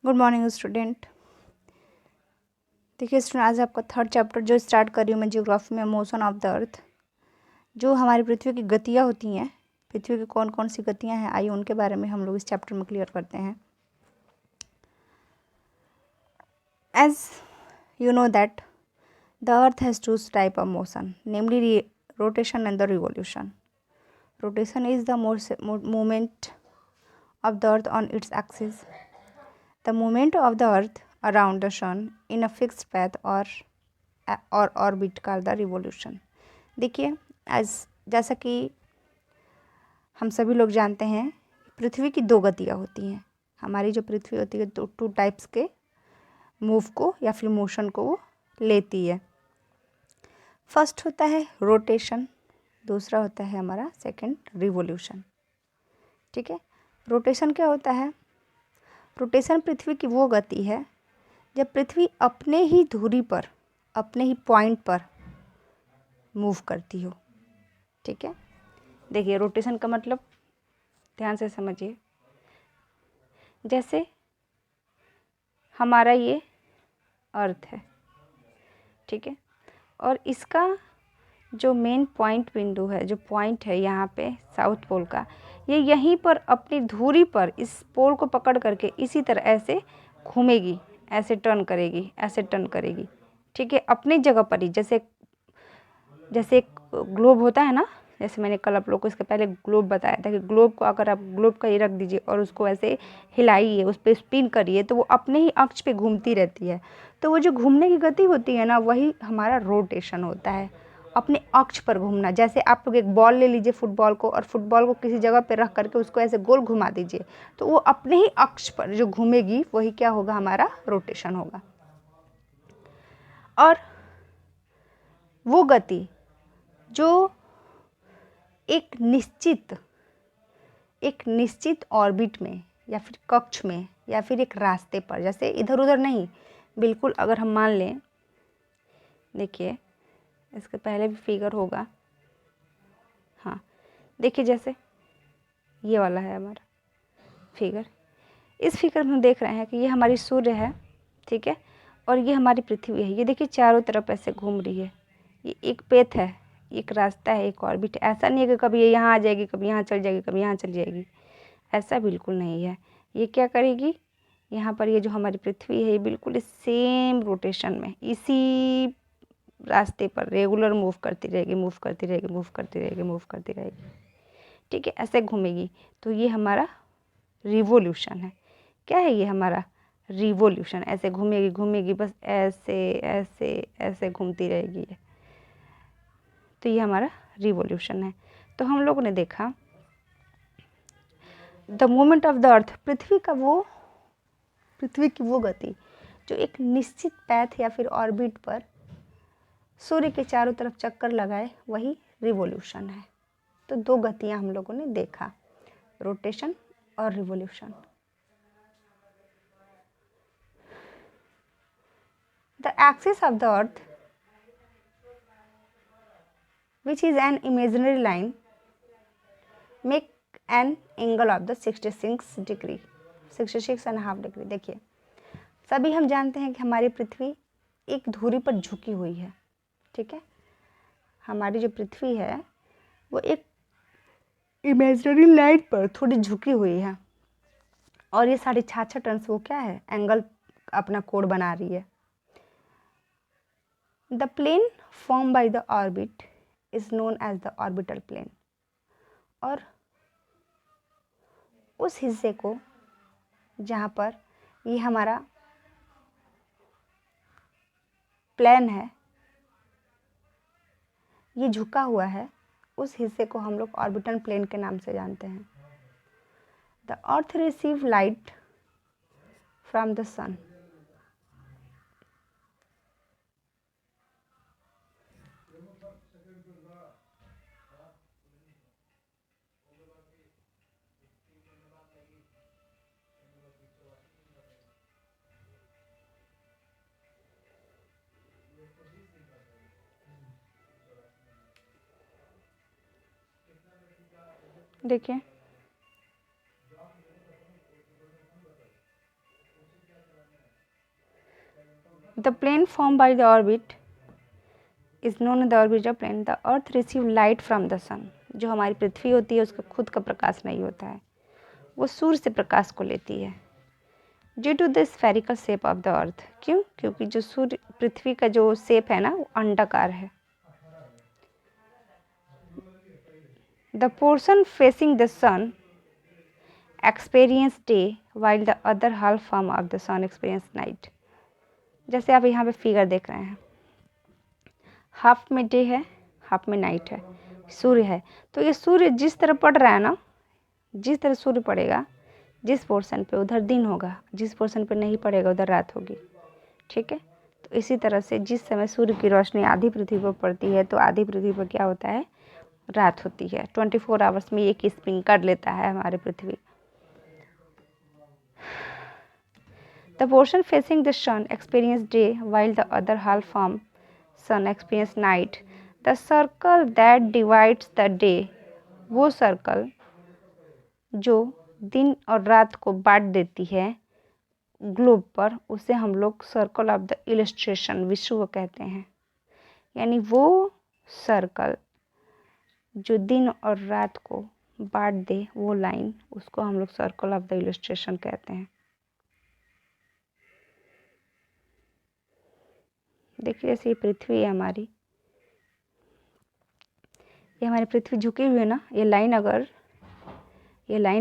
Good morning student. देखिए student, आज आपका थर्ड चैप्टर जो स्टार्ट कर रही हूँ मैं, जियोग्राफी में मोशन ऑफ द अर्थ। जो हमारी पृथ्वी की गतियाँ होती हैं, पृथ्वी की कौन कौन सी गतियाँ हैं, आइए उनके बारे में हम लोग इस चैप्टर में क्लियर करते हैं। As you know that the earth has two type of motion, namely rotation and the revolution. Rotation is the movement of the earth on its axis. The movement of the earth around the sun in a fixed path or orbit called the revolution. देखिए, जैसा कि हम सभी लोग जानते हैं, पृथ्वी की दो गतियाँ होती हैं। हमारी जो पृथ्वी होती है टू टाइप्स के मूव को या फिर मोशन को वो लेती है। फर्स्ट होता है रोटेशन, दूसरा होता है हमारा सेकंड रिवोल्यूशन। ठीक है, रोटेशन क्या होता है? रोटेशन पृथ्वी की वो गति है जब पृथ्वी अपने ही धुरी पर, अपने ही पॉइंट पर मूव करती हो। ठीक है, देखिए रोटेशन का मतलब ध्यान से समझिए। जैसे हमारा ये अर्थ है, ठीक है, और इसका जो मेन पॉइंट बिंदु है, जो पॉइंट है यहाँ पे साउथ पोल का, ये यहीं पर अपनी धुरी पर इस पोल को पकड़ करके इसी तरह ऐसे घूमेगी, ऐसे टर्न करेगी, ऐसे टर्न करेगी। ठीक है, अपनी जगह पर ही, जैसे एक ग्लोब होता है ना, जैसे मैंने कल आप लोग को इसके पहले ग्लोब बताया था कि ग्लोब को अगर आप ग्लोब का ही रख दीजिए और उसको ऐसे हिलाइए, उस पर स्पिन करिए, तो वो अपने ही अक्ष पे घूमती रहती है। तो वो जो घूमने की गति होती है ना, वही हमारा रोटेशन होता है, अपने अक्ष पर घूमना। जैसे आप लोग एक बॉल ले लीजिए फुटबॉल को, और फुटबॉल को किसी जगह पर रख करके उसको ऐसे गोल घुमा दीजिए, तो वो अपने ही अक्ष पर जो घूमेगी वही क्या होगा, हमारा रोटेशन होगा। और वो गति जो एक निश्चित ऑर्बिट में या फिर कक्ष में या फिर एक रास्ते पर, जैसे इधर उधर नहीं, बिल्कुल अगर हम मान लें, देखिए इसके पहले भी फिगर होगा, हाँ देखिए, जैसे ये वाला है हमारा फिगर। इस फिगर में हम देख रहे हैं कि ये हमारी सूर्य है, ठीक है, और ये हमारी पृथ्वी है। ये देखिए चारों तरफ ऐसे घूम रही है। ये एक पेथ है, एक रास्ता है, एक ऑर्बिट है। ऐसा नहीं है कि कभी ये यहाँ आ जाएगी, कभी यहाँ चल जाएगी, कभी यहाँ चल जाएगी, ऐसा बिल्कुल नहीं है। ये क्या करेगी, यहाँ पर ये जो हमारी पृथ्वी है, ये बिल्कुल इस सेम रोटेशन में, इसी रास्ते पर रेगुलर मूव करती रहेगी, मूव करती रहेगी, मूव करती रहेगी, मूव करती रहेगी। ठीक है, ऐसे घूमेगी। तो ये हमारा रिवोल्यूशन है। क्या है ये हमारा रिवोल्यूशन? ऐसे घूमेगी घूमेगी, बस ऐसे ऐसे ऐसे घूमती रहेगी। तो ये हमारा रिवोल्यूशन है। तो हम लोगों ने देखा the movement of the earth, पृथ्वी की वो गति जो एक निश्चित पैथ या फिर ऑर्बिट पर सूर्य के चारों तरफ चक्कर लगाए, वही रिवोल्यूशन है। तो दो गतियां हम लोगों ने देखा, रोटेशन और revolution. The axis of the earth, which is an imaginary line, make an angle of the 66 degree, 66.5 degree. देखिए, सभी हम जानते हैं कि हमारी पृथ्वी एक धुरी पर झुकी हुई है। ठीक है, हमारी जो पृथ्वी है वो एक इमेजिनरी लाइन पर थोड़ी झुकी हुई है, और ये 66.5 अंश वो क्या है, एंगल अपना कोण बना रही है। The plane form by the orbit is known as the orbital plane. और उस हिस्से को जहाँ पर ये हमारा प्लेन है, ये झुका हुआ है, उस हिस्से को हम लोग ऑर्बिटल प्लेन के नाम से जानते हैं। The earth receive light from the sun. देखिए, the plane form by the orbit is known as the orbiter plane. The earth receive light from the sun. जो हमारी पृथ्वी होती है उसका खुद का प्रकाश नहीं होता है, वो सूर्य से प्रकाश को लेती है। Due to the spherical shape of the earth, क्यों? क्योंकि जो सूर्य पृथ्वी का जो शेप है ना वो अंडाकार है। The portion facing the sun experience day while the other half form of the sun experience night. जैसे आप यहाँ पे फिगर देख रहे हैं, हाफ में डे है, हाफ में नाइट है, सूर्य है। तो ये सूर्य जिस तरह पड़ रहा है ना, जिस तरह सूर्य पड़ेगा जिस पोर्शन पे उधर दिन होगा, जिस पोर्शन पे नहीं पड़ेगा उधर रात होगी। ठीक है, तो इसी तरह से जिस समय सूर्य की रोशनी आधी पृथ्वी पर पड़ती है तो आधी पृथ्वी पर क्या होता है, रात होती है। 24 आवर्स में एक स्पिन कर लेता है हमारी पृथ्वी। The portion facing the sun experience day while the other half form sun experience night. The circle that divides the day, वो सर्कल जो दिन और रात को बांट देती है ग्लोब पर, उसे हम लोग सर्कल ऑफ द इलस्ट्रेशन विषुव कहते हैं। यानी वो सर्कल जो दिन और रात को बांट दे, वो लाइन, उसको हम लोग सर्कल ऑफ द इलस्ट्रेशन कहते हैं। देखिए जैसे ये पृथ्वी है हमारी, ये हमारी पृथ्वी झुकी हुई है ना, ये लाइन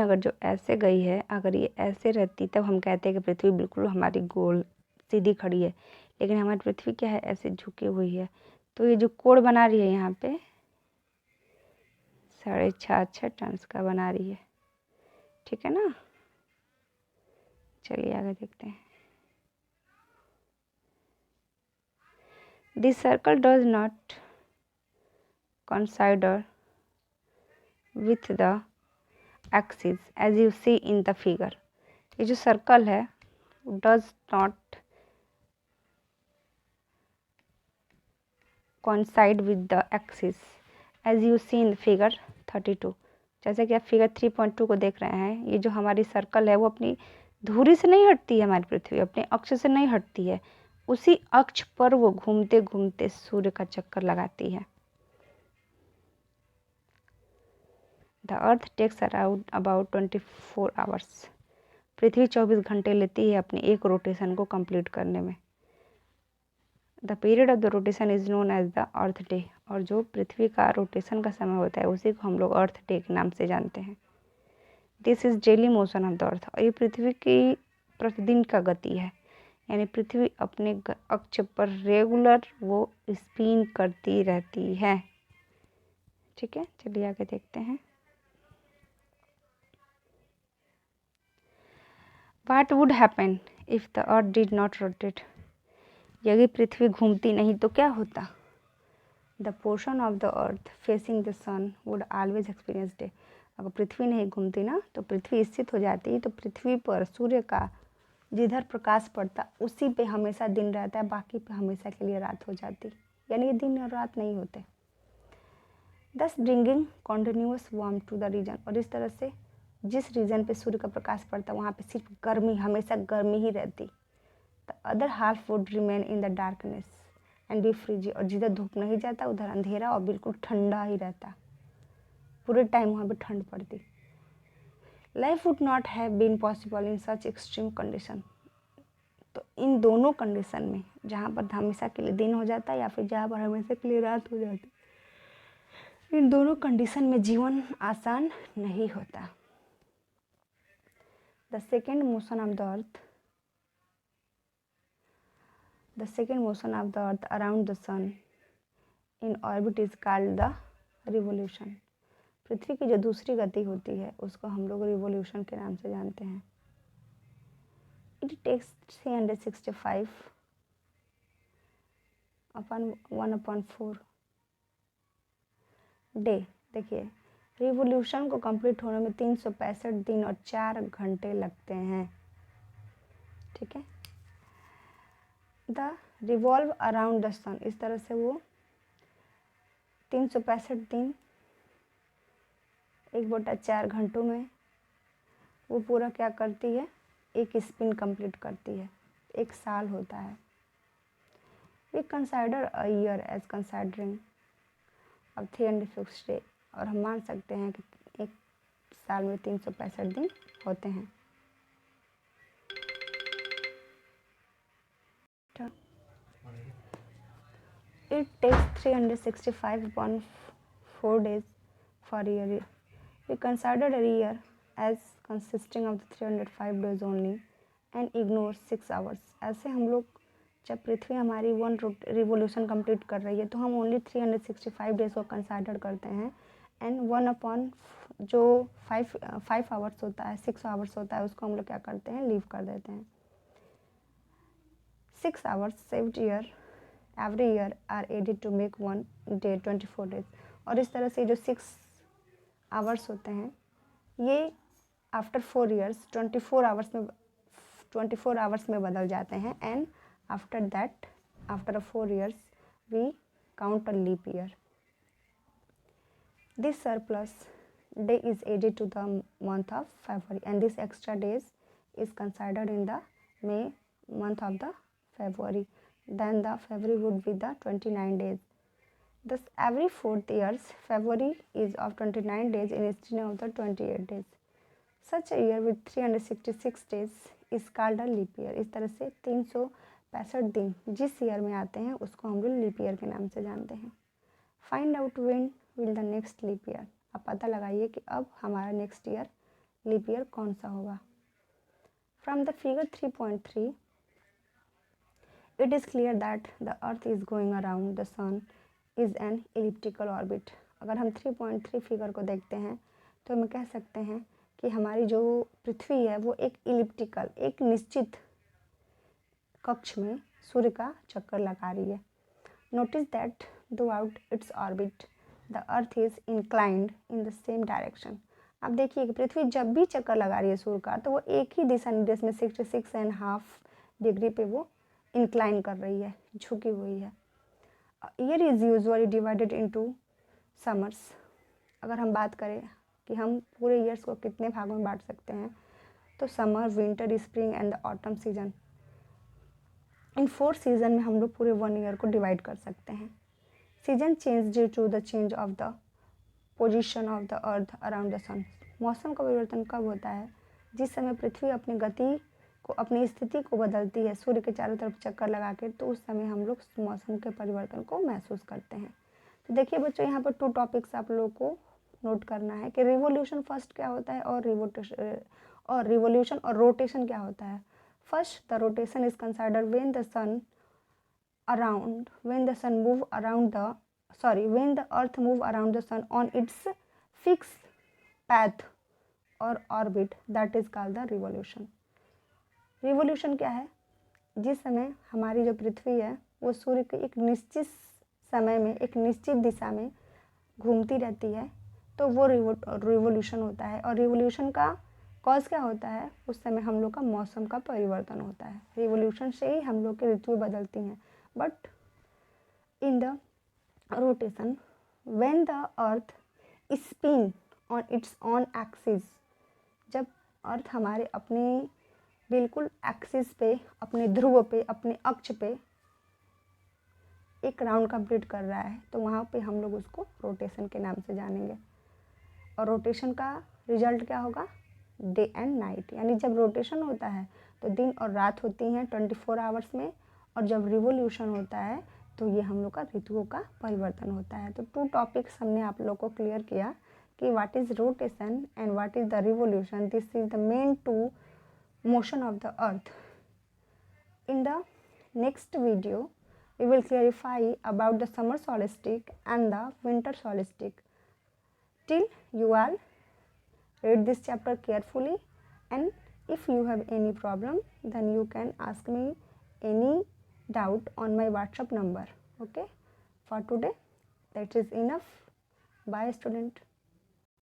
अगर जो ऐसे गई है, अगर ये ऐसे रहती तब हम कहते हैं कि पृथ्वी बिल्कुल हमारी गोल सीधी खड़ी है। लेकिन हमारी पृथ्वी क्या है, ऐसे झुकी हुई है। तो ये जो कोण बना रही है यहाँ पे 6.5 टन का बना रही है। ठीक है ना, चलिए आगे देखते हैं। This circle does not consider with the axis as you see in the figure. ये जो सर्कल है does not coincide with the axis as you see in figure 32। जैसे कि आप फिगर 3.2 को देख रहे हैं, ये जो हमारी सर्कल है वो अपनी धुरी से नहीं हटती है, हमारी पृथ्वी अपने अक्ष से नहीं हटती है, उसी अक्ष पर वो घूमते घूमते सूर्य का चक्कर लगाती है। The earth takes around about 24 hours. पृथ्वी 24 घंटे लेती है अपने एक रोटेशन को कंप्लीट करने में। The period of the rotation is known as the earth day. और जो पृथ्वी का रोटेशन का समय होता है उसी को हम लोग अर्थ डे के नाम से जानते हैं। This is daily motion of the अर्थ। और ये पृथ्वी की प्रतिदिन का गति है, यानी पृथ्वी अपने अक्ष पर रेगुलर वो स्पिन करती रहती है। ठीक है, चलिए आगे देखते हैं। What would happen if the earth did not rotate. यदि पृथ्वी घूमती नहीं तो क्या होता। The portion of the earth facing the sun would always experience day. अगर पृथ्वी नहीं घूमती ना तो पृथ्वी स्थित हो जाती, तो पृथ्वी पर सूर्य का जिधर प्रकाश पड़ता उसी पे हमेशा दिन रहता है, बाकी पे हमेशा के लिए रात हो जाती, यानी ये दिन और रात नहीं होते। Thus bringing continuous warm to the region. और इस तरह से जिस रीजन पे सूर्य का प्रकाश पड़ता वहाँ पे सिर्फ गर्मी, हमेशा गर्मी ही रहती। The other half would remain in the darkness and be freezy. और जिधर धूप नहीं जाता उधर अंधेरा और बिल्कुल ठंडा ही रहता, पूरे टाइम वहाँ पे ठंड पड़ती। Life would not have been possible in such extreme condition. तो इन दोनों कंडीशन में, जहाँ पर हमेशा के लिए दिन हो जाता है या फिर जहाँ पर हमेशा के लिए रात हो जाती, इन दोनों कंडीशन में जीवन आसान नहीं होता। The second motion of the earth The second motion of the earth around the sun in orbit is called the revolution। पृथ्वी की जो दूसरी गति होती है उसको हम लोग रिवोल्यूशन के नाम से जानते हैं। It takes 365 upon 1/4 day. देखिए रिवोल्यूशन को कंप्लीट होने में 365 दिन और 4 घंटे लगते हैं। ठीक है, द रिवॉल्व अराउंड द सन। इस तरह से वो 365 दिन 1/4 घंटों में वो पूरा क्या करती है, एक स्पिन कंप्लीट करती है। एक साल होता है। We consider a year as considering अब 360 डे, और हम मान सकते हैं कि एक साल में 365 दिन होते हैं। It takes 365 upon 4 days for a year. We consider a year as consisting of the 305 days only and ignore 6 hours. ऐसे हम लोग जब पृथ्वी हमारी 1 रिवोल्यूशन कंप्लीट कर रही है तो हम ओनली 365 डेज को कंसिडर करते हैं, एंड 1 अपॉन जो 5 आवर्स होता है, 6 आवर्स होता है, उसको हम लोग क्या करते हैं, लीव कर देते हैं। 6 hours saved year every year are added to make 1 day 24 days. और इस तरह से जो 6 आवर्स होते हैं ये आफ्टर 4 ईयर्स 24 आवर्स में बदल जाते हैं, and after that after 4 years we count a leap year. This surplus day is added to the month of February and this extra days is considered in the month of the February. Then the February would be the 29 days. Thus every 4th years February is of 29 days instead of the 28 days. Such a year with 366 days is called a leap year. इस तरह से 365 दिन जिस year में आते हैं उसको हम लोग लीप ईयर के नाम से जानते हैं। Find out when will the next leap year. अब पता लगाइए कि अब हमारा नेक्स्ट ईयर लीप ईयर कौन सा होगा। From the figure 3.3 it is clear that the earth is going around the sun is an elliptical orbit. अगर हम 3.3 फिगर को देखते हैं तो हम कह सकते हैं कि हमारी जो पृथ्वी है वो एक इलिप्टिकल, एक निश्चित कक्ष में सूर्य का चक्कर लगा रही है। Notice that throughout its orbit the earth is inclined in the same direction. अब देखिए कि पृथ्वी जब भी चक्कर लगा रही है सूर्य का तो वो एक ही दिशा निर्देश में 66.5 डिग्री पे वो इंक्लाइन कर रही है, झुकी हुई है। Year is usually divided into summers. अगर हम बात करें कि हम पूरे ईयर्स को कितने भागों में बांट सकते हैं तो summer, winter, spring and the autumn season, in 4 season में हम लोग पूरे 1 ईयर को डिवाइड कर सकते हैं। Season change due to the change of the position of the earth around the sun. मौसम का परिवर्तन कब होता है? जिस समय पृथ्वी अपनी गति को, अपनी स्थिति को बदलती है सूर्य के चारों तरफ चक्कर लगा के, तो उस समय हम लोग मौसम के परिवर्तन को महसूस करते हैं। तो देखिए बच्चों, यहाँ पर 2 टॉपिक्स आप लोगों को नोट करना है कि रिवोल्यूशन फर्स्ट क्या होता है और रिवोल्यूशन और रोटेशन क्या होता है। First, the rotation is considered when the earth move around the sun on its fix path और orbit, that is called the revolution. Revolution क्या है? जिस समय हमारी जो पृथ्वी है वो सूर्य के एक निश्चित समय में एक निश्चित दिशा में घूमती रहती है तो वो रिवोल्यूशन होता है। और रिवोल्यूशन का कॉज क्या होता है? उस समय हम लोग का मौसम का परिवर्तन होता है। रिवोल्यूशन से ही हम लोग की ऋतु बदलती हैं। But in the rotation when the earth spin on it's on axis, जब अर्थ हमारे अपने बिल्कुल एक्सिस पे, अपने ध्रुव पे, अपने अक्ष पे एक राउंड कंप्लीट कर रहा है तो वहाँ पे हम लोग उसको रोटेशन के नाम से जानेंगे। और रोटेशन का रिजल्ट क्या होगा? Day and night. यानी जब रोटेशन होता है तो दिन और रात होती हैं 24 आवर्स में, और जब रिवोल्यूशन होता है तो ये हम लोग का ऋतुओं का परिवर्तन होता है। तो 2 टॉपिक्स हमने आप लोग को क्लियर किया कि what is rotation and what is the revolution. This is the main 2 motion of the earth. In the next video we will clarify about the summer solstice and the winter solstice. Till you all read this chapter carefully, and if you have any problem then you can ask me any doubt on my WhatsApp number. Okay, for today that is enough. Bye student.